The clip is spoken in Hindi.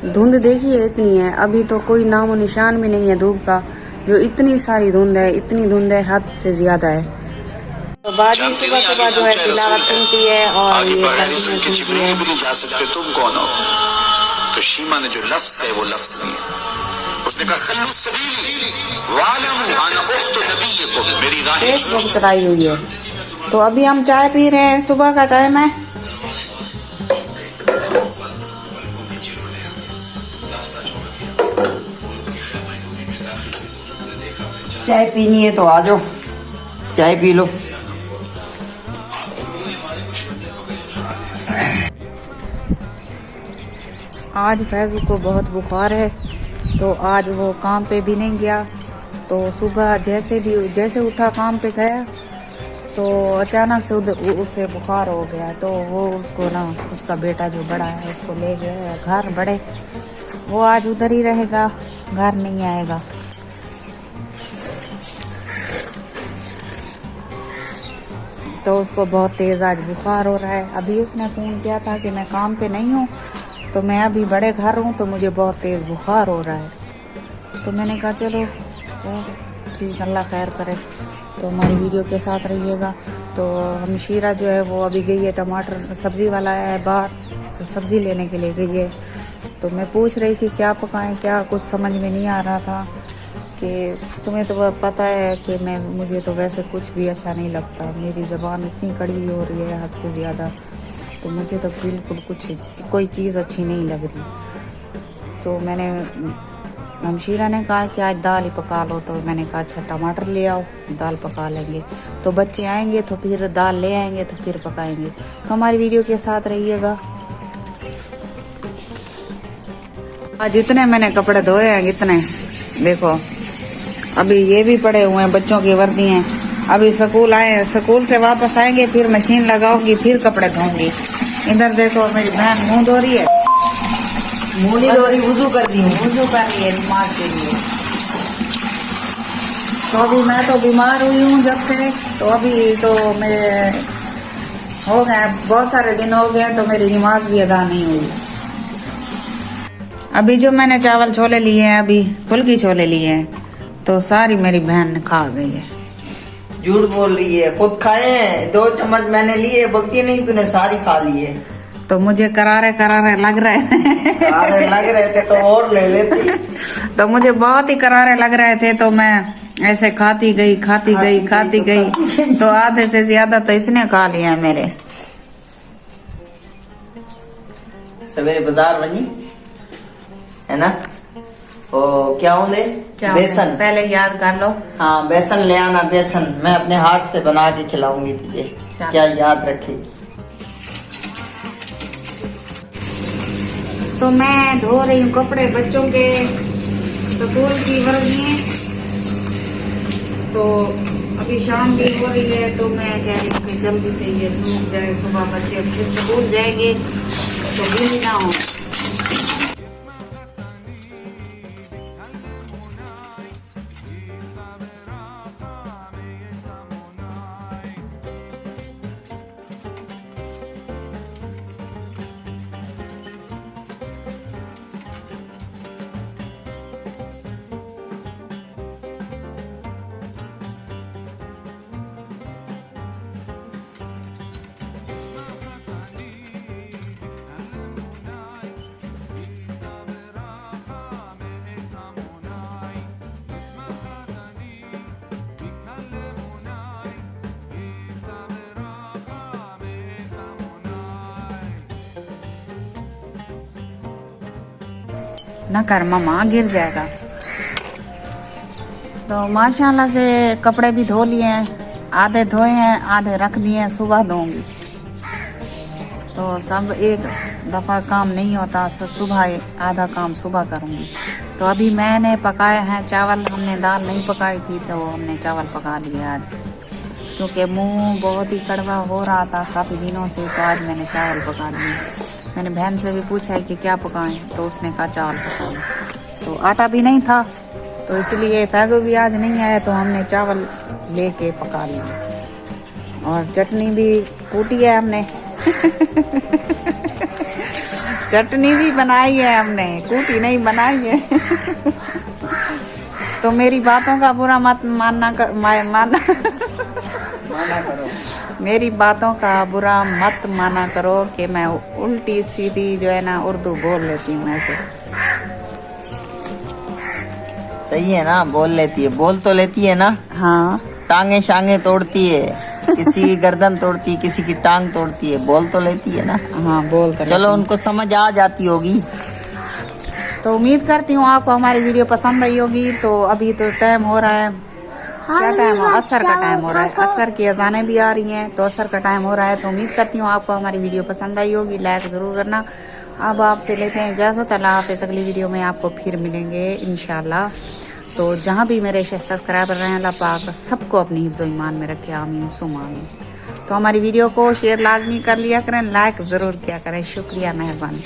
धुंध देखिए इतनी है, अभी तो कोई नामो निशान भी नहीं है धूप का। जो इतनी सारी धुंध है, इतनी धुंध है, हद से ज्यादा है। तो बाजी सुबह सुबह जो है तिलावत सुनती है और ये कंटिन्यू सुनती है। जा सकते तुम कौन हो? तो शीमा ने जो लफ्ज है वो लफ्ज लिए, उसने कहा खल्लू सबीली वालमू अना उख्तु नबिय्यकुम, मेरी राह फेसबुक चलाई हुई है। तो अभी हम चाय पी रहे हैं, सुबह का टाइम है। चाय पीनी है तो आ जाओ, चाय पी लो। आज फैज़ को बहुत बुखार है, तो आज वो काम पे भी नहीं गया। तो सुबह जैसे उठा काम पे गया तो अचानक से उसे बुखार हो गया। तो वो उसको ना, उसका बेटा जो बड़ा है उसको ले गया घर बड़े। वो आज उधर ही रहेगा, घर नहीं आएगा। तो उसको बहुत तेज़ आज बुखार हो रहा है। अभी उसने फ़ोन किया था कि मैं काम पे नहीं हूँ, तो मैं अभी बड़े घर हूँ, तो मुझे बहुत तेज़ बुखार हो रहा है। तो मैंने कहा चलो ठीक, अल्लाह खैर करे। तो हमारी वीडियो के साथ रहिएगा। तो हमशीरा जो है वो अभी गई है, टमाटर सब्ज़ी वाला है बाहर, तो सब्ज़ी लेने के लिए गई है। तो मैं पूछ रही थी क्या पकाएं, क्या कुछ समझ में नहीं आ रहा था कि तुम्हें तो पता है कि मुझे तो वैसे कुछ भी अच्छा नहीं लगता। मेरी ज़बान इतनी कड़वी हो रही है हद से ज़्यादा, तो मुझे तो बिल्कुल कोई चीज़ अच्छी नहीं लग रही। तो मैंने हमशीरा ने कहा कि आज दाल ही पका लो। तो मैंने कहा अच्छा टमाटर ले आओ, दाल पका लेंगे। तो बच्चे आएंगे तो फिर दाल ले आएंगे तो फिर पकाएंगे। तो हमारी वीडियो के साथ रहिएगा। आज जितने मैंने कपड़े धोए हैं इतने देखो, अभी ये भी पड़े हुए हैं, बच्चों की वर्दी हैं। अभी स्कूल से वापस आएंगे, फिर मशीन लगाऊंगी, फिर कपड़े धोऊंगी। इधर देखो मेरी बहन मुंह धो रही है, मुंह नहीं धो रही, वुजू कर रही हूँ। वुजू कर रही है नमाज के लिए। तो अभी मैं तो बीमार हुई हूँ जब से, तो अभी तो मेरे हो गए बहुत सारे दिन हो गए, तो मेरी नमाज भी अदा नहीं हुई। अभी जो मैंने चावल छोले लिए हैं, अभी फुल्की छोले लिए हैं, तो सारी मेरी बहन खा गई है। झूठ बोल रही है, खुद खाए हैं, 2 चम्मच मैंने लिए, बोलती नहीं तूने सारी खा ली है। तो मुझे करारे लग रहे थे। करारे लग रहे थे तो और ले लेती। तो मुझे बहुत ही करारे लग रहे थे, तो मैं ऐसे खाती गई। तो आधे से ज्यादा तो इसने खा लिया है मेरे। सवेरे बाजार बनी है ना, ओ क्या होंगे बेसन, पहले याद कर लो। हाँ बेसन ले आना, बेसन मैं अपने हाथ से बना के खिलाऊंगी तुझे, क्या याद रखेगी। तो मैं धो रही हूँ कपड़े बच्चों के, स्कूल की वर्दी। तो अभी शाम भी हो रही है, तो मैं कह रही हूँ कि जल्दी से ये सूख जाए, सुबह बच्चे फिर स्कूल जाएंगे तो गीली ना हो। ना कर मामा, गिर जाएगा। तो माशाल्लाह से कपड़े भी धो लिए हैं, आधे धोए हैं, आधे रख दिए हैं, सुबह धोऊंगी। तो सब एक दफ़ा काम नहीं होता, सुबह आधा काम सुबह करूंगी। तो अभी मैंने पकाए हैं चावल, हमने दाल नहीं पकाई थी, तो हमने चावल पका लिए आज, क्योंकि मुंह बहुत ही कड़वा हो रहा था काफ़ी दिनों से। तो आज मैंने चावल पका लिए। मैंने बहन से भी पूछा है कि क्या पकाएं, तो उसने कहा चावल पकाएं। तो आटा भी नहीं था, तो इसलिए फैज़ो भी आज नहीं आया, तो हमने चावल लेके पका लिया। और चटनी भी कूटी है हमने। चटनी भी बनाई है हमने, कूटी नहीं बनाई है। तो मेरी बातों का बुरा मत मानना माना करो। मेरी बातों का बुरा मत माना करो कि मैं उल्टी सीधी जो है ना उर्दू बोल लेती हूँ ऐसे। सही है ना, बोल लेती है, बोल तो लेती है ना। हाँ टांगे शांगे तोड़ती है, किसी की गर्दन तोड़ती है, किसी की टांग तोड़ती है, बोल तो लेती है ना। हाँ बोल तो चलो उनको समझ आ जाती होगी। तो उम्मीद करती हूँ आपको हमारी वीडियो पसंद आई होगी। तो अभी तो टाइम हो रहा है, क्या टाइम हो, असर का टाइम हो रहा है, असर की अजानें भी आ रही हैं, तो असर का टाइम हो रहा है। तो उम्मीद करती हूँ आपको हमारी वीडियो पसंद आई होगी, लाइक ज़रूर करना। अब आपसे लेते हैं इजाज़त, अल्लाह हाफ़िज़। अगली वीडियो में आपको फिर मिलेंगे इंशाल्लाह। तो जहाँ भी मेरे सब्सक्राइबर रहे हैं, अल्लाह पाक सबको अपनी हिफ्ज़ ईमान में रखे, आमीन सुम आमीन। तो हमारी वीडियो को शेयर लाजमी कर लिया करें, लाइक ज़रूर किया करें। शुक्रिया, मेहरबानी।